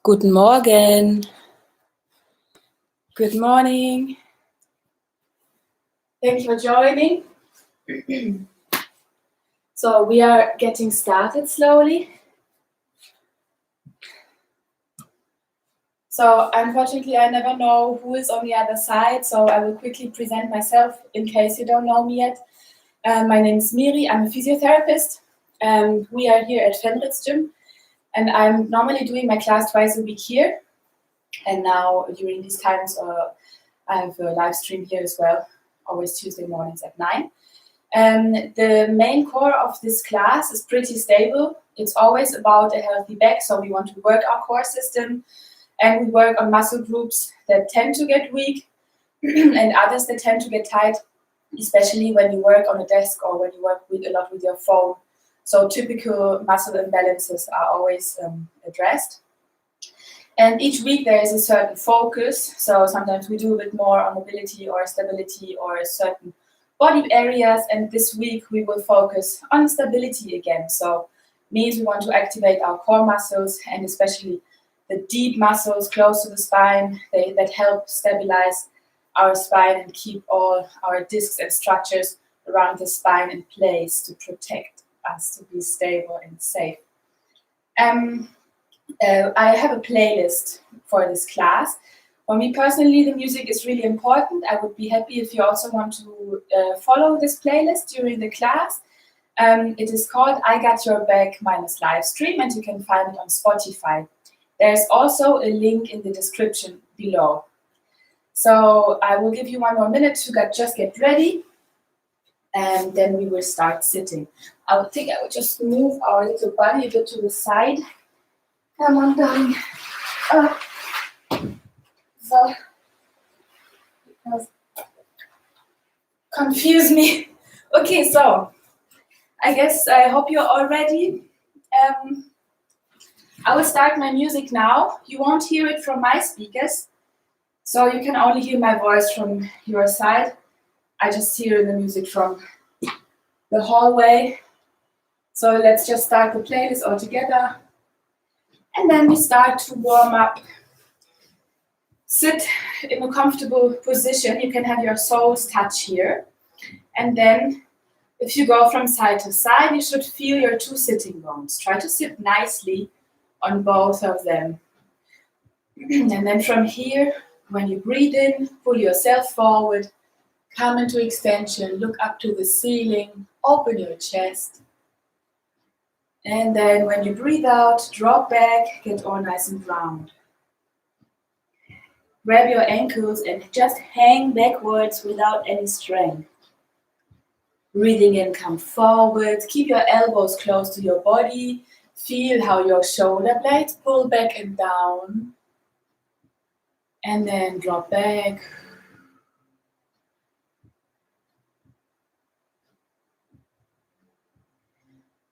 Guten Morgen. Good morning. Thank you for joining. So we are getting started slowly. So unfortunately, I never know who is on the other side, so I will quickly present myself in case you don't know me yet. My name is Miri. I'm a physiotherapist. We are here at Fenritz Gym, and I'm normally doing my class twice a week here. And now during these times, I have a live stream here as well, always Tuesday mornings at 9. The main core of this class is pretty stable. It's always about a healthy back, so we want to work our core system, and we work on muscle groups that tend to get weak and others that tend to get tight, especially when you work on a desk or when you work a lot with your phone. So typical muscle imbalances are always addressed. And each week there is a certain focus. So sometimes we do a bit more on mobility or stability or certain body areas. And this week we will focus on stability again. So means we want to activate our core muscles and especially the deep muscles close to the spine that help stabilize our spine and keep all our discs and structures around the spine in place to protect us to be stable and safe. I have a playlist for this class. For me personally, the music is really important. I would be happy if you also want to follow this playlist during the class. It is called I Got Your Back minus live stream, and you can find it on Spotify. There's also a link in the description below. So I will give you one more minute to just get ready, and then we will start sitting. I would think I would just move our little body a bit to the side. Come on, darling. So, confuse me. Okay, so I hope you're all ready. I will start my music now. You won't hear it from my speakers, so you can only hear my voice from your side. I just hear the music from the hallway. So let's just start the playlist all together. And then we start to warm up. Sit in a comfortable position. You can have your soles touch here. And then if you go from side to side, you should feel your two sitting bones. Try to sit nicely on both of them. And then from here, when you breathe in, pull yourself forward, come into extension, look up to the ceiling, open your chest. And then when you breathe out, drop back, get all nice and round. Grab your ankles and just hang backwards without any strength. Breathing in, come forward, keep your elbows close to your body. Feel how your shoulder blades pull back and down. And then drop back.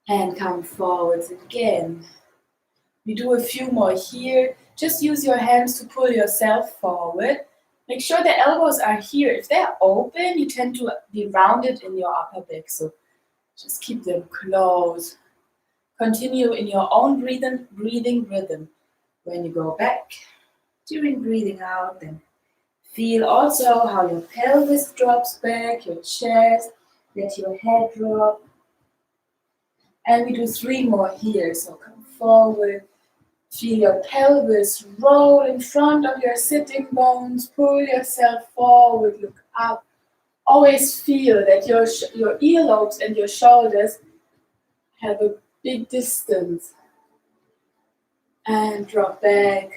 And come forwards again. We do a few more here. Just use your hands to pull yourself forward. Make sure the elbows are here. If they're open, you tend to be rounded in your upper back. So just keep them closed. Continue in your own breathing rhythm. When you go back, during breathing out, then feel also how your pelvis drops back, your chest, let your head drop. And we do 3 more here. So come forward. Feel your pelvis roll in front of your sitting bones. Pull yourself forward. Look up. Always feel that your earlobes and your shoulders have a big distance. And drop back.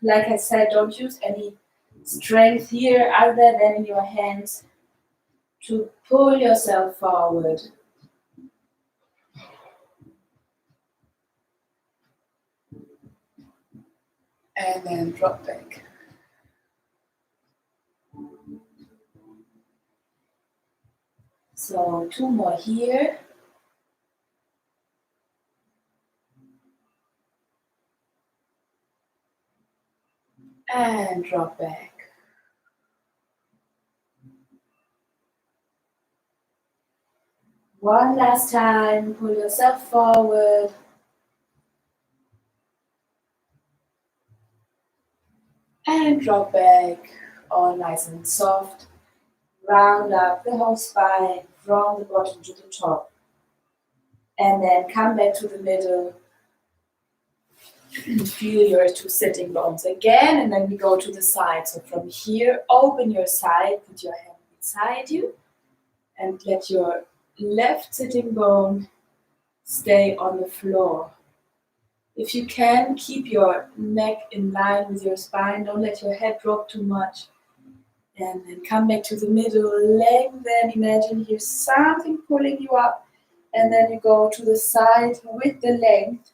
Like I said, don't use any strength here other than in your hands to pull yourself forward. And then drop back. So 2 more here. And drop back. One last time, pull yourself forward. And drop back, all nice and soft. Round up the whole spine from the bottom to the top. And then come back to the middle. Feel your two sitting bones again, and then we go to the side. So from here, open your side, put your hand beside you, and let your left sitting bone stay on the floor. If you can, keep your neck in line with your spine. Don't let your head drop too much. And then come back to the middle, lengthen. Imagine here's something pulling you up. And then you go to the side with the length.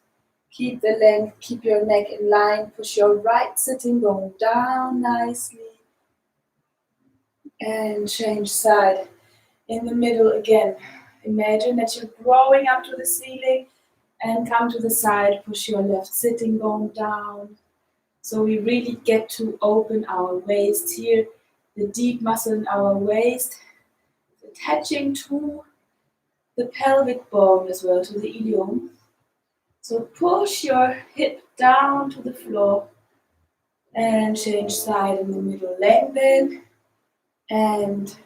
Keep the length, keep your neck in line. Push your right sitting bone down nicely. And change side. In the middle again. Imagine that you're growing up to the ceiling. And come to the side, push your left sitting bone down. So we really get to open our waist here, the deep muscle in our waist, attaching to the pelvic bone as well, to the ilium. So push your hip down to the floor and change side in the middle, lengthen and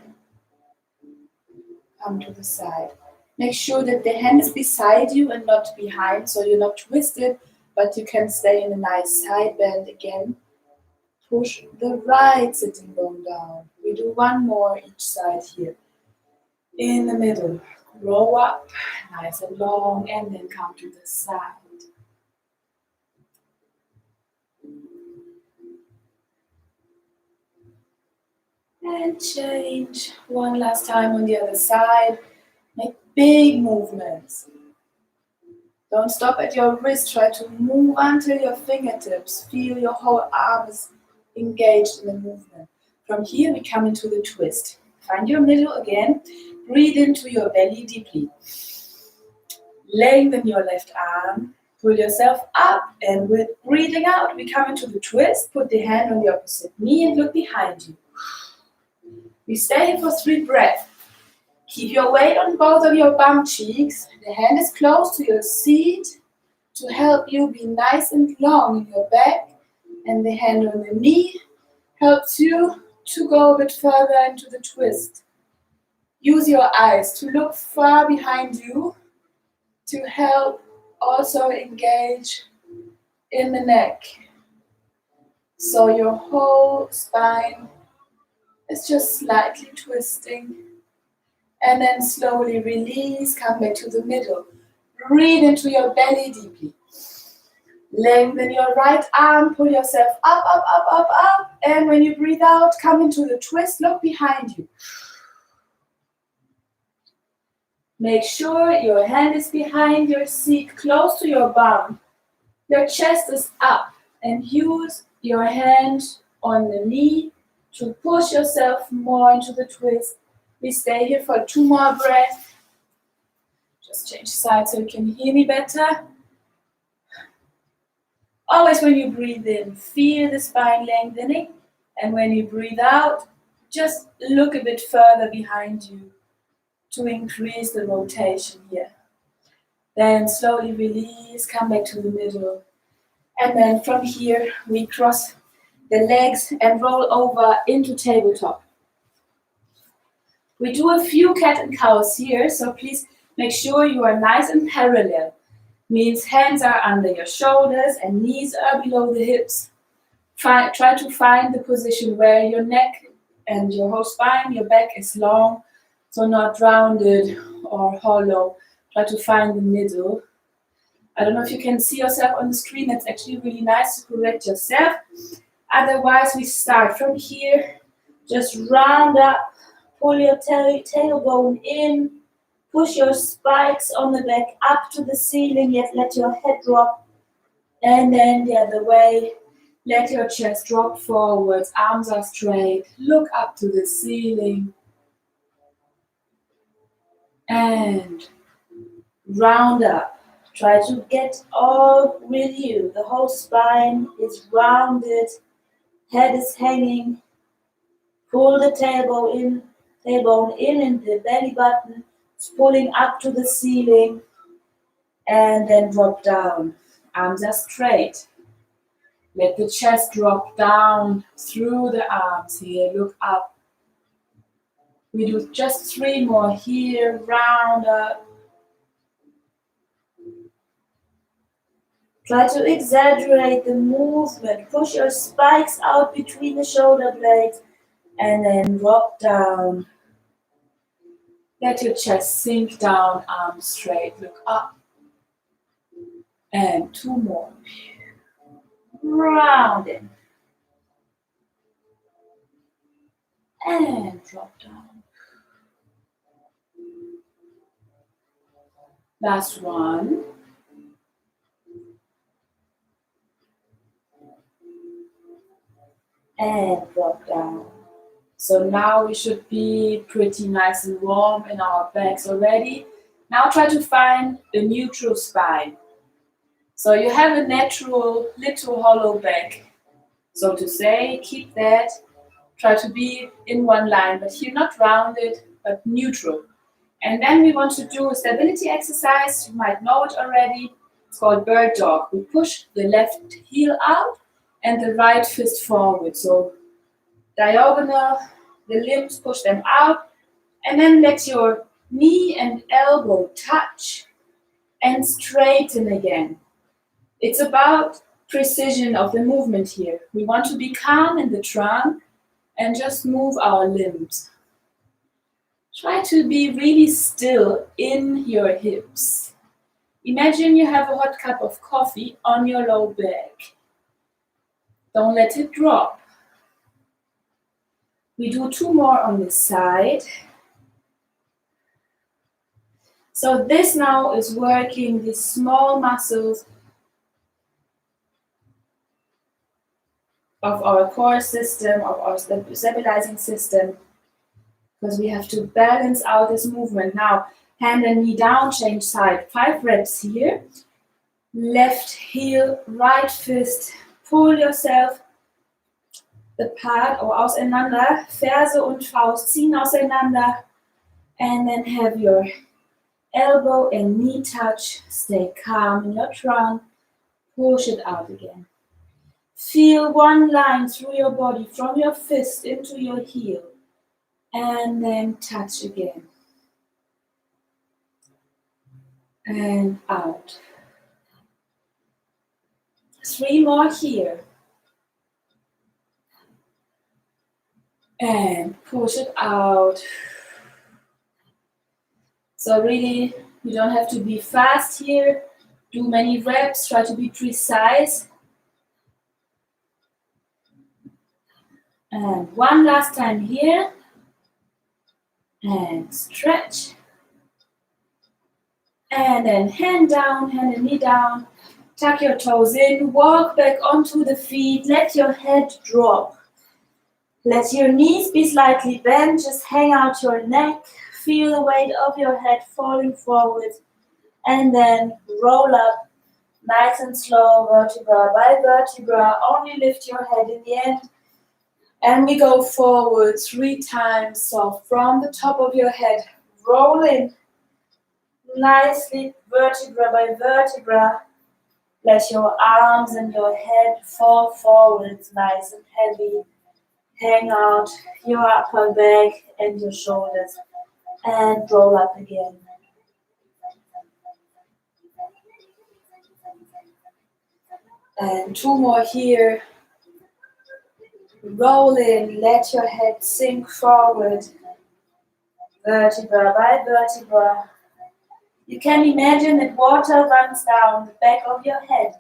come to the side. Make sure that the hand is beside you and not behind, so you're not twisted, but you can stay in a nice side bend again. Push the right sitting bone down. We do one more each side here. In the middle, grow up, nice and long, and then come to the side. And change one last time on the other side. Make big movements. Don't stop at your wrist. Try to move until your fingertips. Feel your whole arm is engaged in the movement. From here, we come into the twist. Find your middle again. Breathe into your belly deeply. Lengthen your left arm. Pull yourself up, and with breathing out, we come into the twist. Put the hand on the opposite knee and look behind you. We stay here for 3 breaths. Keep your weight on both of your bum cheeks. The hand is close to your seat to help you be nice and long in your back. And the hand on the knee helps you to go a bit further into the twist. Use your eyes to look far behind you to help also engage in the neck. So your whole spine is just slightly twisting. And then slowly release, come back to the middle. Breathe into your belly deeply. Lengthen your right arm, pull yourself up, up, up, up, up. And when you breathe out, come into the twist, look behind you. Make sure your hand is behind your seat, close to your bum. Your chest is up, and use your hand on the knee to push yourself more into the twist. We stay here for 2 more breaths. Just change sides so you can hear me better. Always when you breathe in, feel the spine lengthening. And when you breathe out, just look a bit further behind you to increase the rotation here. Then slowly release, come back to the middle. And then from here, we cross the legs and roll over into tabletop. We do a few cat and cows here, so please make sure you are nice and parallel. Means hands are under your shoulders and knees are below the hips. Try to find the position where your neck and your whole spine, your back is long, so not rounded or hollow. Try to find the middle. I don't know if you can see yourself on the screen. It's actually really nice to correct yourself. Otherwise, we start from here. Just round up, pull your tailbone in, push your spikes on the back up to the ceiling, yet let your head drop. And then the other way, let your chest drop forwards, arms are straight, look up to the ceiling. And round up. Try to get all with you. The whole spine is rounded, head is hanging. Pull the tailbone in and the belly button is pulling up to the ceiling. And then drop down. Arms are straight. Let the chest drop down through the arms here. Look up. We do just 3 more here. Round up. Try to exaggerate the movement. Push your spikes out between the shoulder blades and then drop down. Let your chest sink down, arms straight. Look up. And 2 more. Round in. And drop down. Last one. And drop down. So now we should be pretty nice and warm in our backs already. Now try to find a neutral spine. So you have a natural little hollow back. So to say, keep that. Try to be in one line, but here not rounded, but neutral. And then we want to do a stability exercise. You might know it already. It's called bird dog. We push the left heel out and the right fist forward. So diagonal, the limbs, push them out. And then let your knee and elbow touch and straighten again. It's about precision of the movement here. We want to be calm in the trunk and just move our limbs. Try to be really still in your hips. Imagine you have a hot cup of coffee on your low back. Don't let it drop. We do 2 more on this side. So this now is working the small muscles of our core system, of our stabilizing system, because we have to balance out this movement. Now, hand and knee down, change side. 5 reps here. Left heel, right fist. Pull yourself apart or auseinander. Ferse und Faust ziehen auseinander. And then have your elbow and knee touch. Stay calm in your trunk. Push it out again. Feel one line through your body from your fist into your heel. And then touch again. And out. 3 more here. And push it out. So really, you don't have to be fast here. Do many reps, try to be precise. And one last time here. And stretch. And then hand down, hand and knee down. Tuck your toes in, walk back onto the feet, let your head drop. Let your knees be slightly bent, just hang out your neck, feel the weight of your head falling forward, and then roll up, nice and slow, vertebra by vertebra, only lift your head in the end. And we go forward 3 times, so from the top of your head, roll in, nicely, vertebra by vertebra. Let your arms and your head fall forwards, nice and heavy. Hang out your upper back and your shoulders. And roll up again. And 2 more here. Roll in, let your head sink forward. Vertebra by vertebra. You can imagine that water runs down the back of your head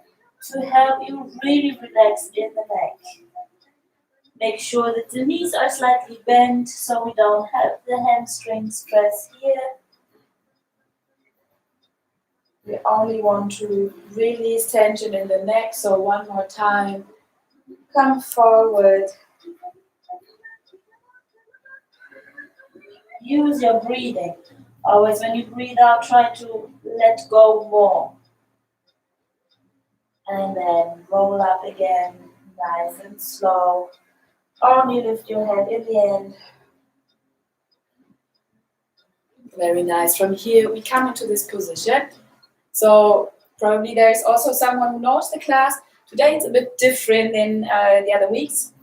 to help you really relax in the neck. Make sure that the knees are slightly bent so we don't have the hamstring stress here. We only want to release tension in the neck, so one more time. Come forward. Use your breathing. Always when you breathe out, try to let go more. And then roll up again, nice and slow. Only lift your head in the end. Very nice. From here, we come into this position. So probably there is also someone who knows the class. Today it's a bit different than the other weeks.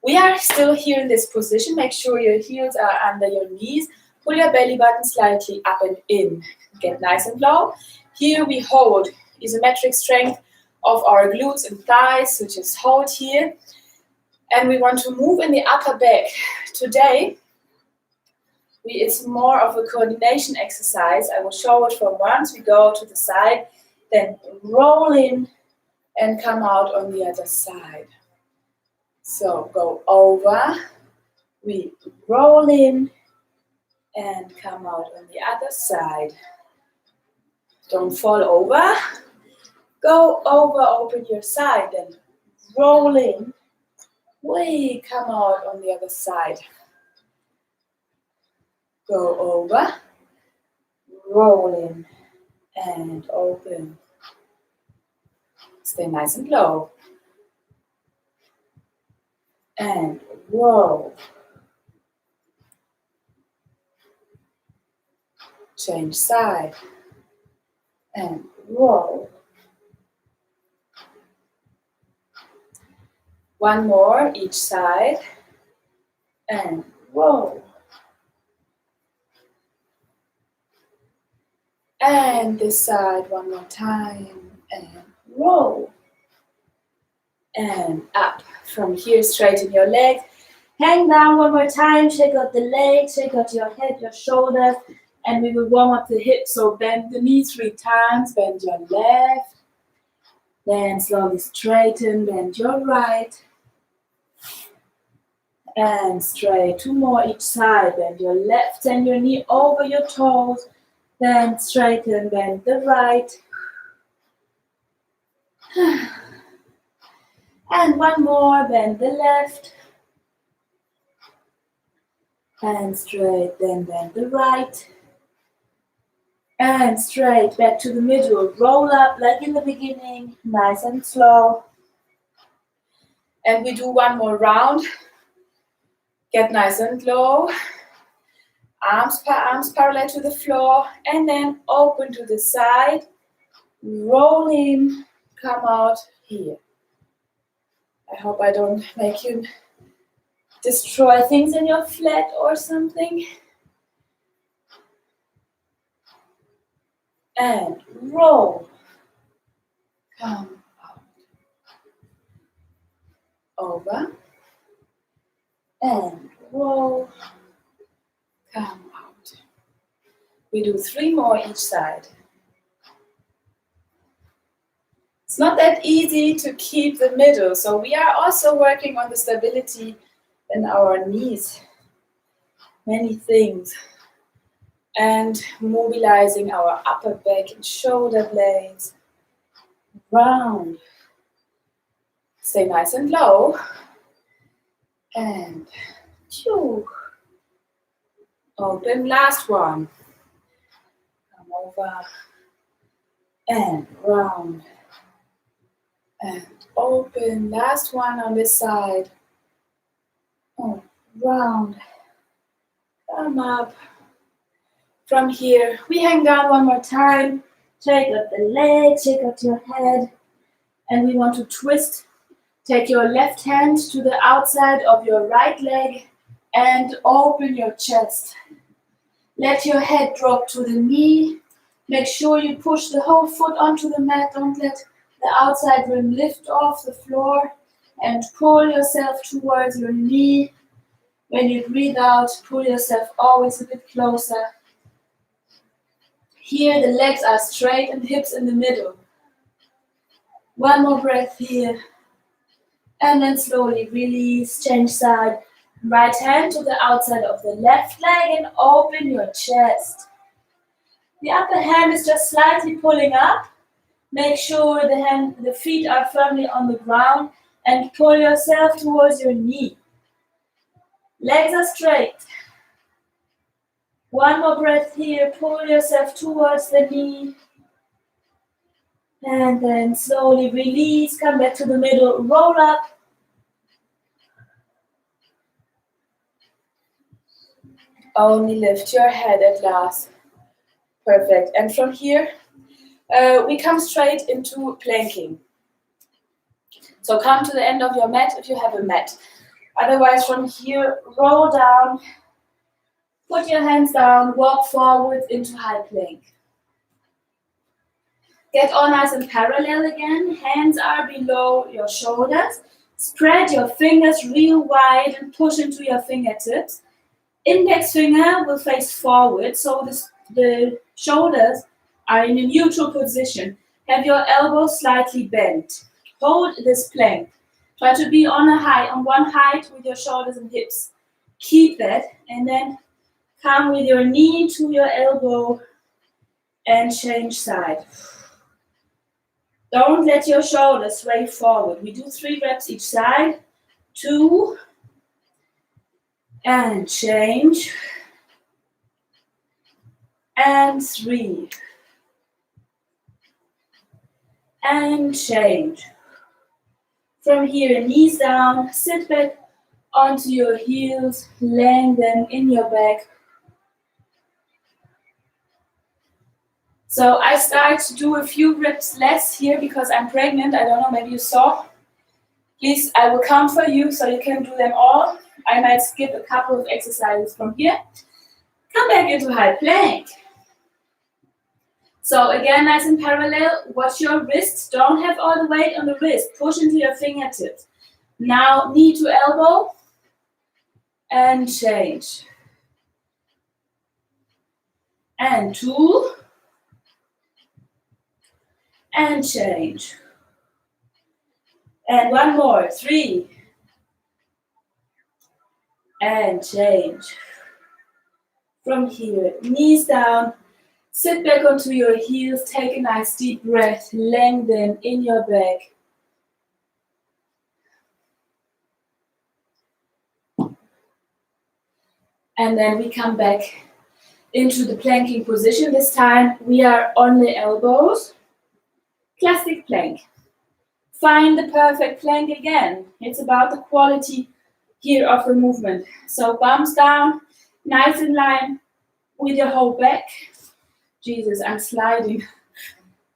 We are still here in this position. Make sure your heels are under your knees. Pull your belly button slightly up and in. Get nice and low. Here we hold isometric strength of our glutes and thighs, so just hold here. And we want to move in the upper back. Today, it's more of a coordination exercise. I will show it from once we go to the side, then roll in and come out on the other side. So go over, we roll in and come out on the other side. Don't fall over. Go over, open your side, then roll in. We come out on the other side. Go over, roll in, and open. Stay nice and low. And roll. Change side. And roll. One more each side. And roll. And this side one more time. And roll. And up. From here, straighten your legs. Hang down one more time. Shake out the legs. Shake out your head, your shoulders. And we will warm up the hips. So bend the knees 3 times. Bend your left. Then slowly straighten. Bend your right. And straight. 2 more each side. Bend your left and your knee over your toes. Then straighten. Bend the right. And one more. Bend the left. And straight. Then bend the right. And straight, back to the middle. Roll up like in the beginning, nice and slow. And we do one more round. Get nice and low. Arms parallel to the floor. And then open to the side. Roll in, come out here. I hope I don't make you destroy things in your flat or something. And roll. Come out. Over. And roll. Come out. We do 3 more each side. It's not that easy to keep the middle, so we are also working on the stability in our knees. Many things. And mobilizing our upper back and shoulder blades. Round. Stay nice and low. And open, last one. Come over. And round. And open, last one on this side. Oh, round. Come up. From here, we hang down one more time. Shake out the legs, shake out your head. And we want to twist. Take your left hand to the outside of your right leg and open your chest. Let your head drop to the knee. Make sure you push the whole foot onto the mat. Don't let the outside rim lift off the floor. And pull yourself towards your knee. When you breathe out, pull yourself always a bit closer. Here the legs are straight and hips in the middle. One more breath here. And then slowly release, change side. Right hand to the outside of the left leg and open your chest. The upper hand is just slightly pulling up. Make sure the feet are firmly on the ground and pull yourself towards your knee. Legs are straight. One more breath here. Pull yourself towards the knee. And then slowly release. Come back to the middle. Roll up. Only lift your head at last. Perfect. And from here, we come straight into planking. So come to the end of your mat if you have a mat. Otherwise, from here, roll down, put your hands down, walk forward into high plank. Get all nice and parallel again. Hands are below your shoulders. Spread your fingers real wide and push into your fingertips. Index finger will face forward, so the shoulders are in a neutral position. Have your elbows slightly bent. Hold this plank. Try to be on one height with your shoulders and hips. Keep that, and then come with your knee to your elbow and change side. Don't let your shoulders sway forward. We do 3 reps each side. 2, and change. And 3. And change. From here, knees down, sit back onto your heels, lengthen in your back. So I start to do a few reps less here because I'm pregnant. I don't know, maybe you saw. Please, I will count for you so you can do them all. I might skip a couple of exercises from here. Come back into high plank. So again, nice and parallel. Watch your wrists. Don't have all the weight on the wrist. Push into your fingertips. Now knee to elbow and change. And 2. And change. And 1 more. 3. And change. From here, knees down. Sit back onto your heels. Take a nice deep breath. Lengthen in your back. And then we come back into the planking position. This time we are on the elbows. Classic plank. Find the perfect plank again. It's about the quality here of the movement. So bumps down, nice in line with your whole back. Jesus, I'm sliding.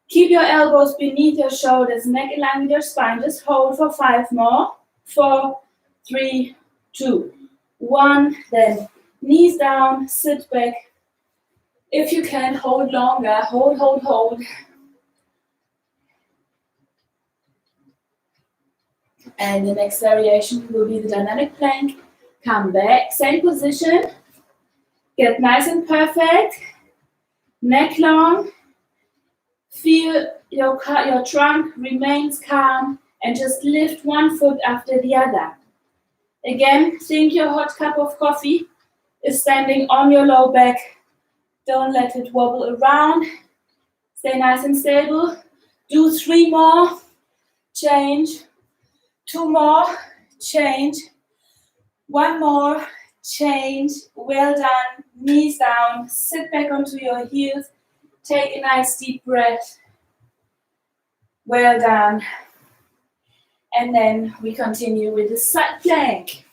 Keep your elbows beneath your shoulders, neck in line with your spine. Just hold for 5 more. 4, 3, 2, 1. Then knees down, sit back. If you can, hold longer. Hold, hold, hold. And the next variation will be the dynamic plank. Come back, same position. Get nice and perfect. Neck long. Feel your trunk remains calm and just lift one foot after the other. Again, think your hot cup of coffee is standing on your low back. Don't let it wobble around. Stay nice and stable. Do 3 more. Change. 2 more. Change. 1 more. Change. Well done. Knees down. Sit back onto your heels. Take a nice deep breath. Well done. And then we continue with the side plank.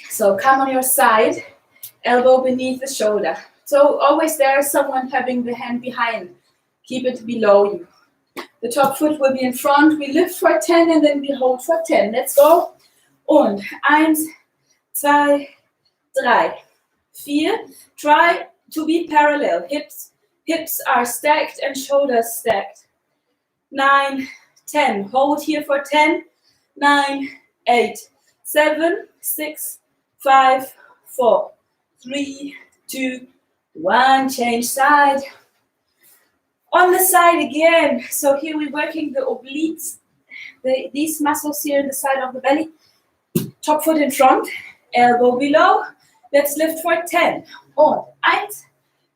So come on your side, elbow beneath the shoulder. So always there is someone having the hand behind. Keep it below you. The top foot will be in front. We lift for 10 and then we hold for 10. Let's go. Und 1, 2, 3, 4. Try to be parallel. Hips are stacked and shoulders stacked. 9, 10. Hold here for 10. 9, 8, 7, 6, 5, 4, 3, 2, 1. Change side. On the side again. So here we're working the obliques. These muscles here in the side of the belly. Top foot in front. Elbow below. Let's lift for 10. Und 1,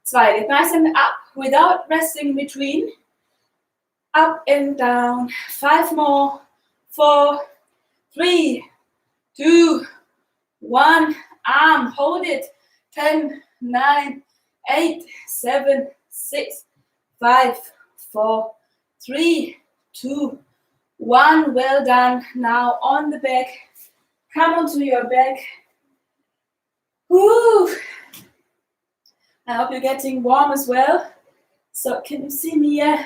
2. Get nice and up without resting in between. Up and down. 5 more. 4, 3, 2, 1. Arm. Hold it. 10, 9, 8, 7, 6, 5, 4, 3, 2, 1. Well done. Now on the back. Come onto your back. Woo! I hope you're getting warm as well. So can you see me here?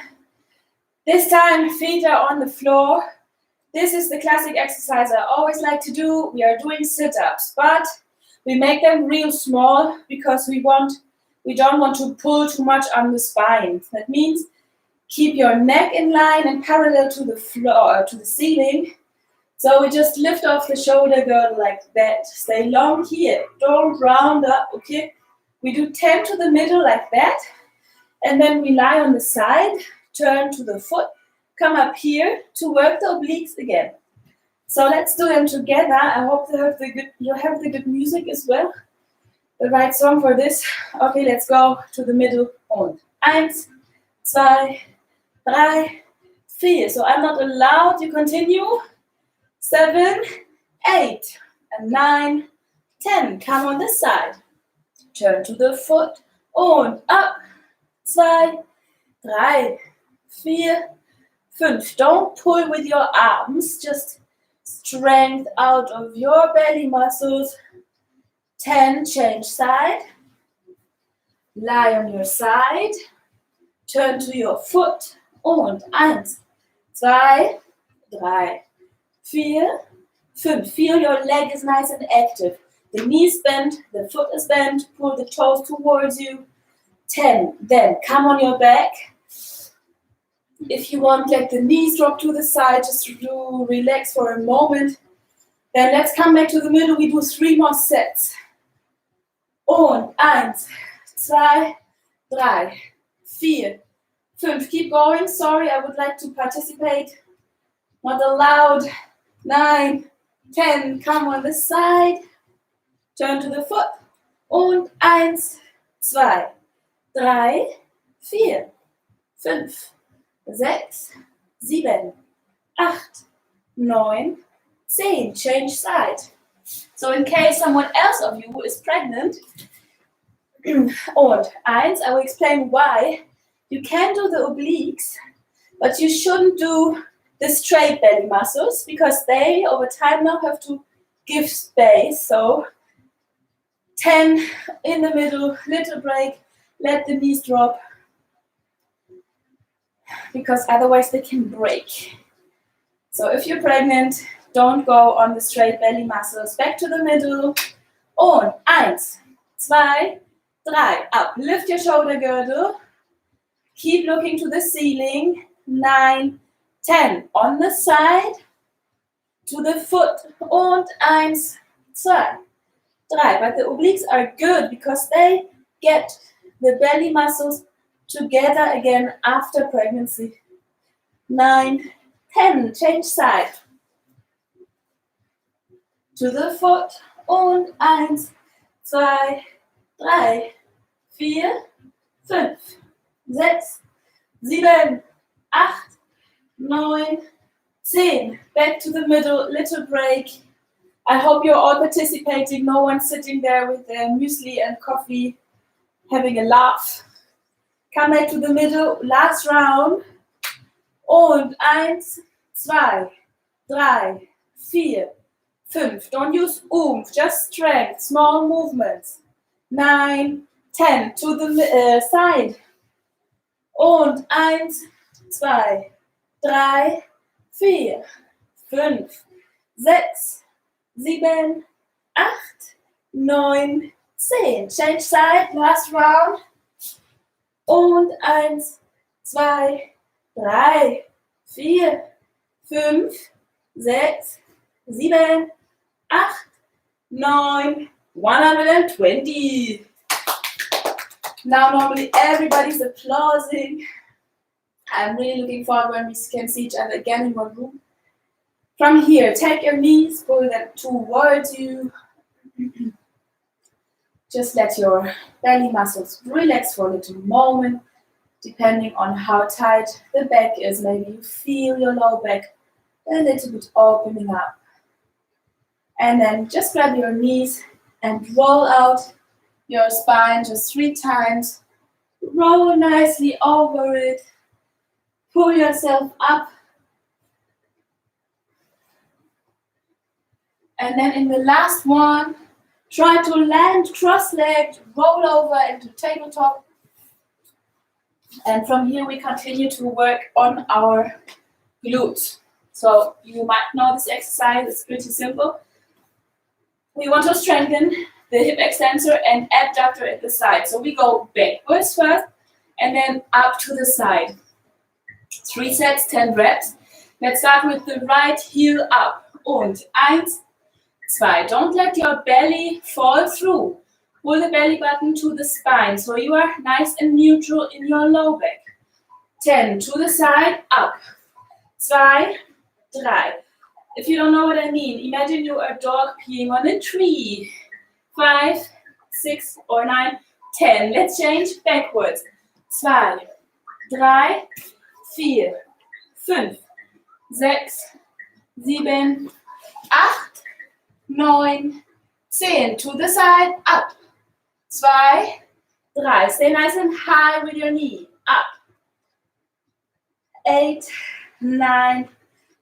This time, feet are on the floor. This is the classic exercise I always like to do. We are doing sit-ups, but we make them real small because we don't want to pull too much on the spine. That means keep your neck in line and parallel to the floor, to the ceiling. So we just lift off the shoulder girdle like that. Stay long here. Don't round up, okay? We do 10 to the middle like that. And then we lie on the side, turn to the foot, come up here to work the obliques again. So let's do them together. I hope you have the good music as well. The right song for this. Okay, let's go to the middle. Und 1, 2, 3, 4. So I'm not allowed to continue. 7, 8, and 9, 10. Come on this side. Turn to the foot. Und up. 2, 3, 4, 5. Don't pull with your arms. Just strength out of your belly muscles. 10. Change side. Lie on your side. Turn to your foot. Und 1, 2, 3, 4, 5. Feel your leg is nice and active. The knees bent, the foot is bent. Pull the toes towards you. 10. Then come on your back. If you want, let the knees drop to the side. Just to relax for a moment. Then let's come back to the middle. We do 3 more sets. Und 1, 2, 3, 4, 5. Keep going. Sorry, I would like to participate. Not allowed. 9, 10. Come on this side. Turn to the foot. Und 1, 2, 3, 4, 5, 6, 7, 8, 9, 10. Change side. So in case someone else of you is pregnant, und 1, I will explain why. You can do the obliques, but you shouldn't do the straight belly muscles because they over time now have to give space. So 10 in the middle, little break, let the knees drop because otherwise they can break. So if you're pregnant, don't go on the straight belly muscles. Back to the middle. Und 1, 2, 3. Up. Lift your shoulder girdle. Keep looking to the ceiling. 9, 10. On the side. To the foot. Und 1, 2, 3. But the obliques are good because they get the belly muscles together again after pregnancy. 9, 10. Change side. To the foot. Und 1, 2, 3, 4, 5, 6, 7, 8, 9, 10. Back to the middle, little break. I hope you're all participating. No one sitting there with their muesli and coffee having a laugh. Come back to the middle, last round. Und 1, 2, 3, 4, 5. Don't use oomph, just strength, small movements. 9, 10. To the side. Und 1, 2, 3, 4, 5, 6, 7, 8, 9, 10. Change side, last round. Und 1, 2, 3, 4, 5, 6, 7, 8, 9, 120. Now normally everybody's applauding. I'm really looking forward when we can see each other again in one room. From here, take your knees, pull them towards you. Just let your belly muscles relax for a little moment, depending on how tight the back is. Maybe you feel your low back a little bit opening up. And then just grab your knees and roll out your spine just 3 times. Roll nicely over it. Pull yourself up. And then in the last one, try to land cross-legged, roll over into tabletop. And from here we continue to work on our glutes. So you might know this exercise, it's pretty simple. We want to strengthen the hip extensor and abductor at the side. So we go backwards first and then up to the side. 3 sets, 10 reps. Let's start with the right heel up. Und 1, 2. Don't let your belly fall through. Pull the belly button to the spine so you are nice and neutral in your low back. 10, to the side, up. 2, 3. If you don't know what I mean, imagine you're a dog peeing on a tree. 5, 6 or 9, 10. Let's change backwards. 2, 3, 4, 5, 6, 7, 8, 9, 10. To the side, up. 2, 3. Stay nice and high with your knee. Up. 8, 9,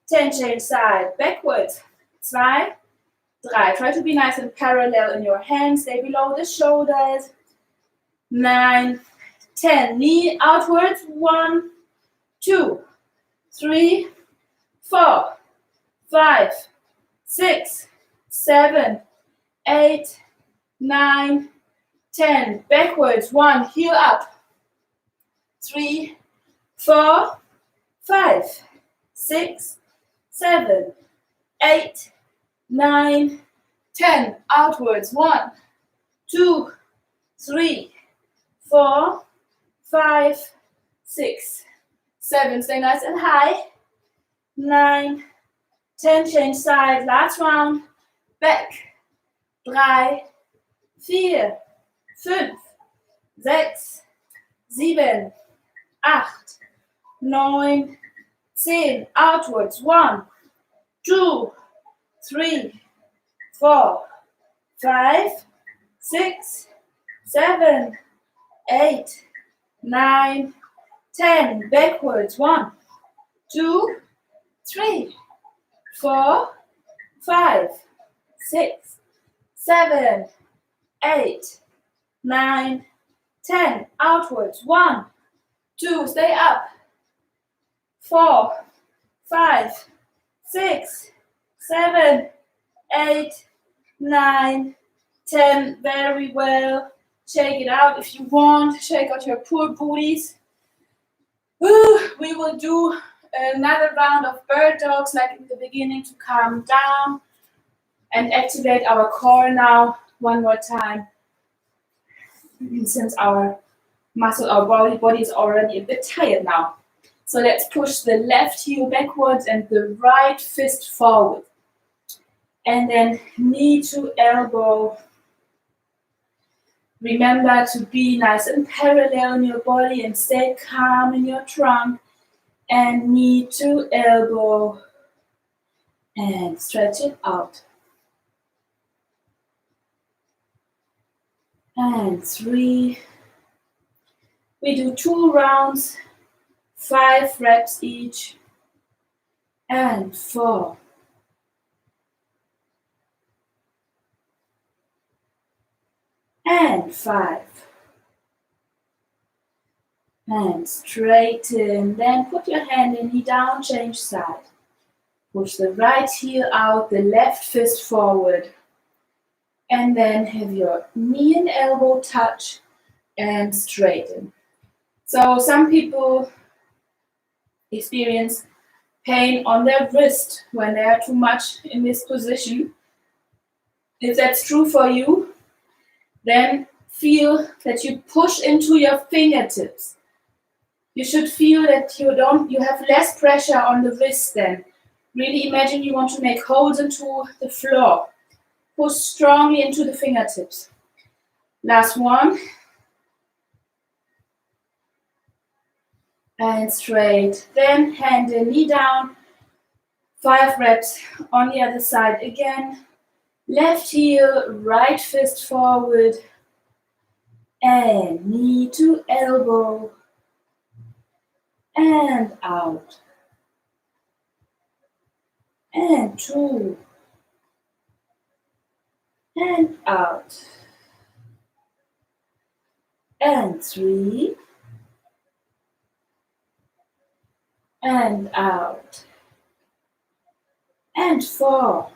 10. Change side. Backwards. 2, 3. Try to be nice and parallel in your hands. Stay below the shoulders. 9, 10. Knee outwards. 1, 2, 3, 4, 5, 6, 7, 8, 9, 10. Backwards. 1. Heel up. 3, 4, 5, 6, 7, 8, 9, 10. Outwards. 1, 2, 3, 4, 5, 6, 7. Stay nice and high. 9, 10. Change side. Last round. Back. 3, 4, 5, 6, 7, 8, 9, 10. Outwards. 1, 2, 3, 4, 5, 6, 7, 8, 9, 10. Backwards. 1, 2, 3, 4, 5, 6, 7, 8, 9, 10. Outwards. 1, 2. Stay up. 4, 5, 6, 7, 8, 9, 10. Very well. Shake it out if you want. Shake out your poor booties. We will do another round of bird dogs like in the beginning to calm down and activate our core now one more time. Since our body is already a bit tired now. So let's push the left heel backwards and the right fist forward. And then knee to elbow. Remember to be nice and parallel in your body and stay calm in your trunk. And knee to elbow. And stretch it out. And 3. We do 2 rounds, 5 reps each. And 4. And 5. And straighten. Then put your hand and knee down, change side. Push the right heel out, the left fist forward. And then have your knee and elbow touch and straighten. So some people experience pain on their wrist when they are too much in this position. If that's true for you, then feel that you push into your fingertips. You should feel that you have less pressure on the wrist then. Really imagine you want to make holes into the floor. Push strongly into the fingertips. Last one. And straight. Then hand and knee down. 5 reps on the other side again. Left heel, right fist forward. And knee to elbow. And out. And 2. And out. And 3. and out, and 4.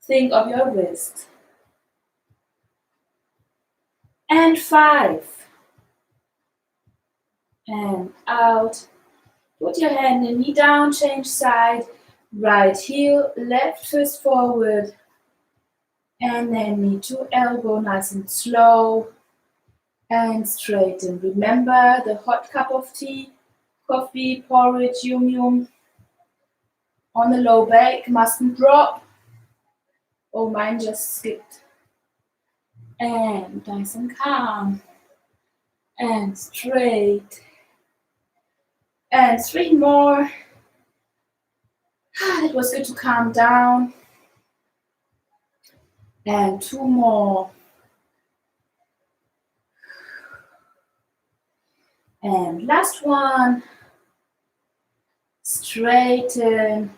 Think of your wrist, and 5, and out. Put your hand and knee down, change side, right heel, left fist forward, and then knee to elbow, nice and slow, and straighten. Remember the hot cup of tea, coffee, porridge, yum on the low back, mustn't drop. Oh, mine just skipped. And nice and calm, and straight, and 3 more. It was good to calm down. And 2 more. And last one. Straighten,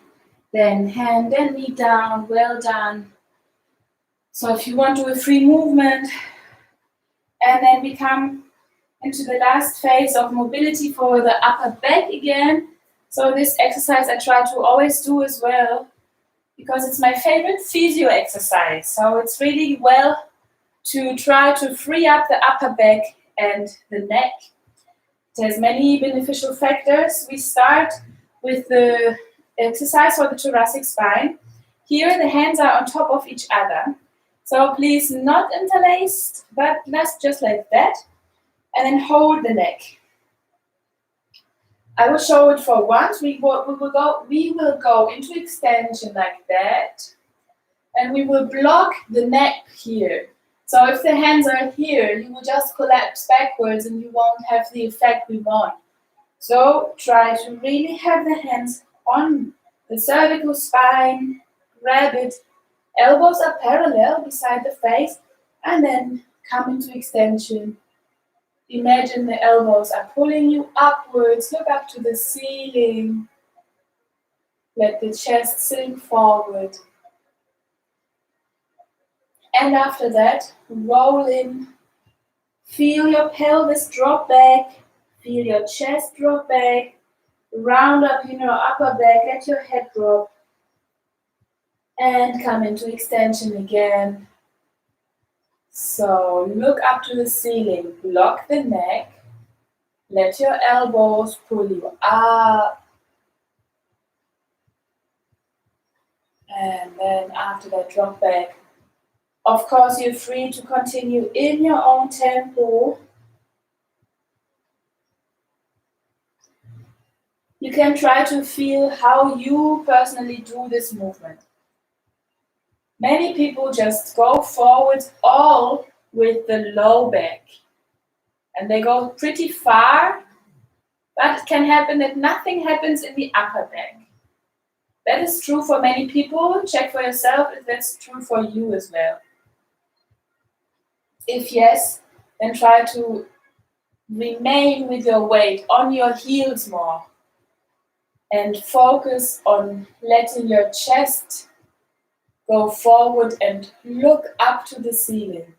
then hand and knee down, well done. So if you want to do a free movement, and then we come into the last phase of mobility for the upper back again. So this exercise I try to always do as well, because it's my favorite physio exercise. So it's really well to try to free up the upper back and the neck. It has many beneficial factors. We start with the exercise for the thoracic spine. Here the hands are on top of each other. So please not interlaced, but just like that. And then hold the neck. I will show it for once. We will go into extension like that. And we will block the neck here. So if the hands are here, you will just collapse backwards and you won't have the effect we want. So try to really have the hands on the cervical spine, grab it, elbows are parallel beside the face, and then come into extension. Imagine the elbows are pulling you upwards, look up to the ceiling. Let the chest sink forward. And after that, roll in. Feel your pelvis drop back. Feel your chest drop back. Round up in your upper back. Let your head drop. And come into extension again. So look up to the ceiling. Block the neck. Let your elbows pull you up. And then after that, drop back. Of course, you're free to continue in your own tempo. You can try to feel how you personally do this movement. Many people just go forward all with the low back. And they go pretty far, but it can happen that nothing happens in the upper back. That is true for many people. Check for yourself if that's true for you as well. If yes, then try to remain with your weight on your heels more and focus on letting your chest go forward and look up to the ceiling.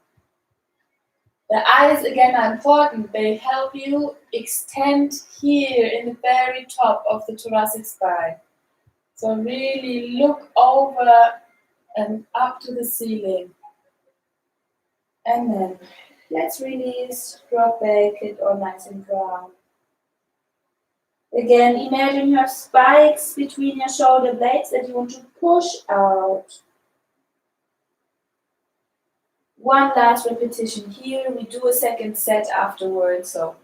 The eyes again are important. They help you extend here in the very top of the thoracic spine. So really look over and up to the ceiling. And then let's release, drop back, it all nice and down. Again, imagine you have spikes between your shoulder blades that you want to push out. One last repetition here. We do a second set afterwards, so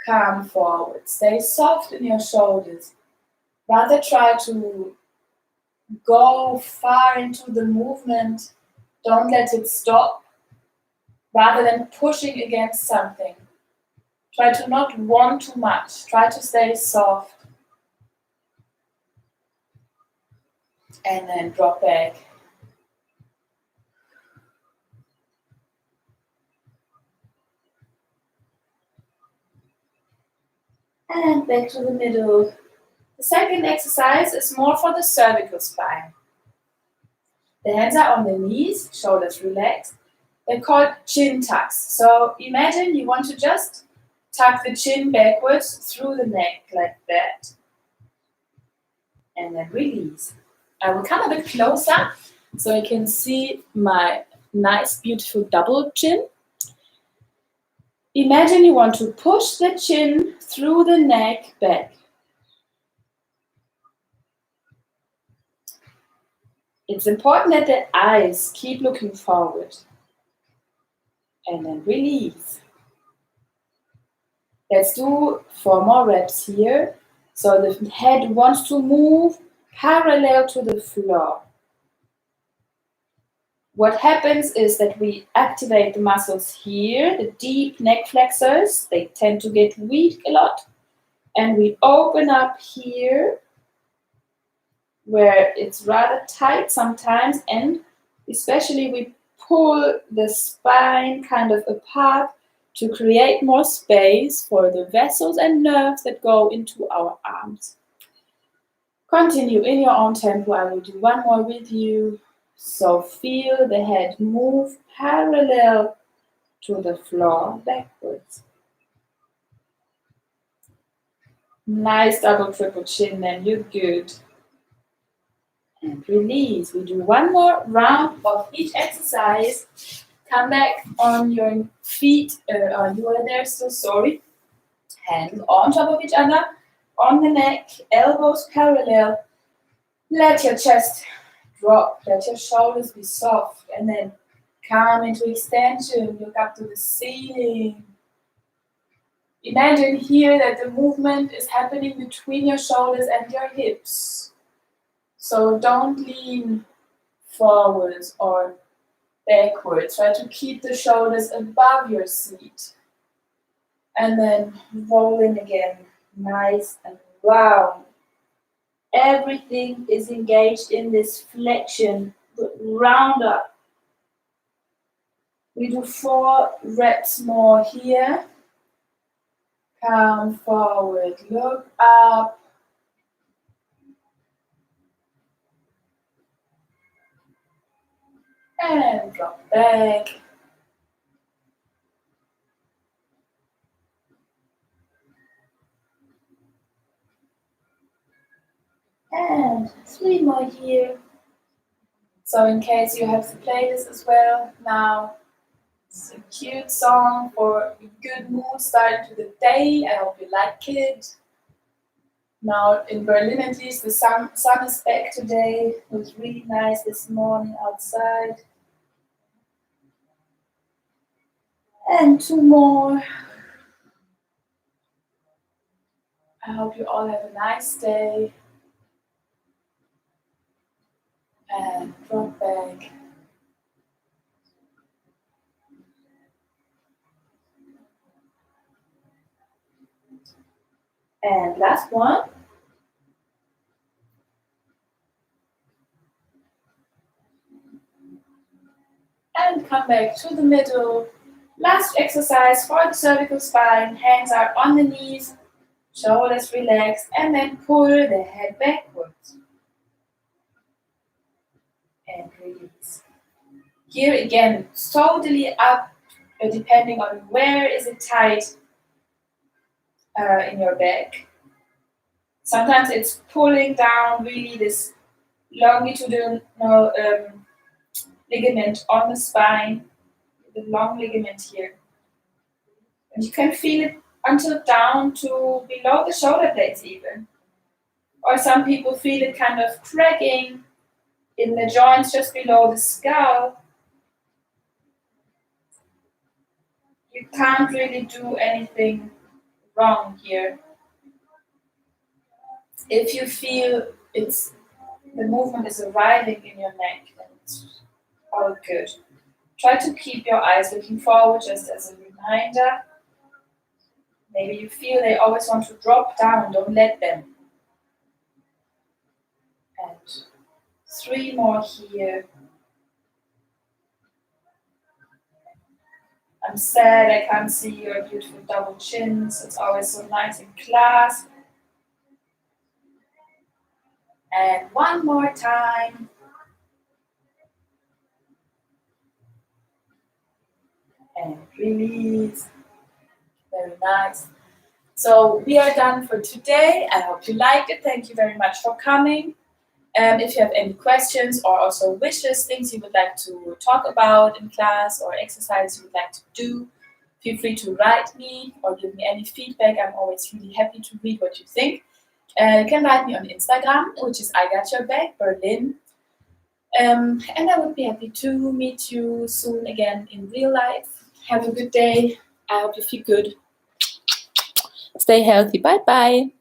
calm forward. Stay soft in your shoulders. Rather try to go far into the movement. Don't let it stop. Rather than pushing against something. Try to not want too much. Try to stay soft. And then drop back. And back to the middle. The second exercise is more for the cervical spine. The hands are on the knees, shoulders relaxed. They're called chin tucks. So imagine you want to just Tuck the chin backwards through the neck like that. And then release. I will come a bit closer so you can see my nice, beautiful double chin. Imagine you want to push the chin through the neck back. It's important that the eyes keep looking forward. And then release. Let's do 4 more reps here. So the head wants to move parallel to the floor. What happens is that we activate the muscles here, the deep neck flexors. They tend to get weak a lot. And we open up here where it's rather tight sometimes, and especially we pull the spine kind of apart to create more space for the vessels and nerves that go into our arms. Continue in your own tempo. I will do one more with you. So feel the head move parallel to the floor backwards. Nice double triple chin, then you're good. And release. We do one more round of each exercise. Come back on your feet. You are there, so sorry. Hands on top of each other, on the neck, elbows parallel. Let your chest drop. Let your shoulders be soft. And then come into extension. Look up to the ceiling. Imagine here that the movement is happening between your shoulders and your hips. So don't lean forwards or backwards. Try to keep the shoulders above your seat. And then roll in again, nice and round. Everything is engaged in this flexion, round up. We do 4 reps more here. Come forward, look up. And drop back. And 3 more here. So in case you have to play this as well, now it's a cute song for a good mood starting to the day. I hope you like it. Now in Berlin at least the sun is back today. It was really nice this morning outside. And 2 more. I hope you all have a nice day. And drop back. And last one. And come back to the middle. Last exercise for the cervical spine. Hands are on the knees, shoulders relaxed, and then pull the head backwards. And release. Here again, totally up, depending on where is it tight in your back. Sometimes it's pulling down really this longitudinal ligament on the spine, the long ligament here. And you can feel it until down to below the shoulder blades even. Or some people feel it kind of cracking in the joints just below the skull. You can't really do anything wrong here. If you feel the movement is arriving in your neck, then it's all good. Try to keep your eyes looking forward just as a reminder. Maybe you feel they always want to drop down, don't let them. And 3 more here. I'm sad I can't see your beautiful double chins. It's always so nice in class. And 1 more time. And release. Very nice. So we are done for today. I hope you liked it. Thank you very much for coming. If you have any questions or also wishes, things you would like to talk about in class or exercises you would like to do, feel free to write me or give me any feedback. I'm always really happy to read what you think. You can write me on Instagram, which is I Got Your Back Berlin. And I would be happy to meet you soon again in real life. Have a good day. I hope you feel good. Stay healthy. Bye bye.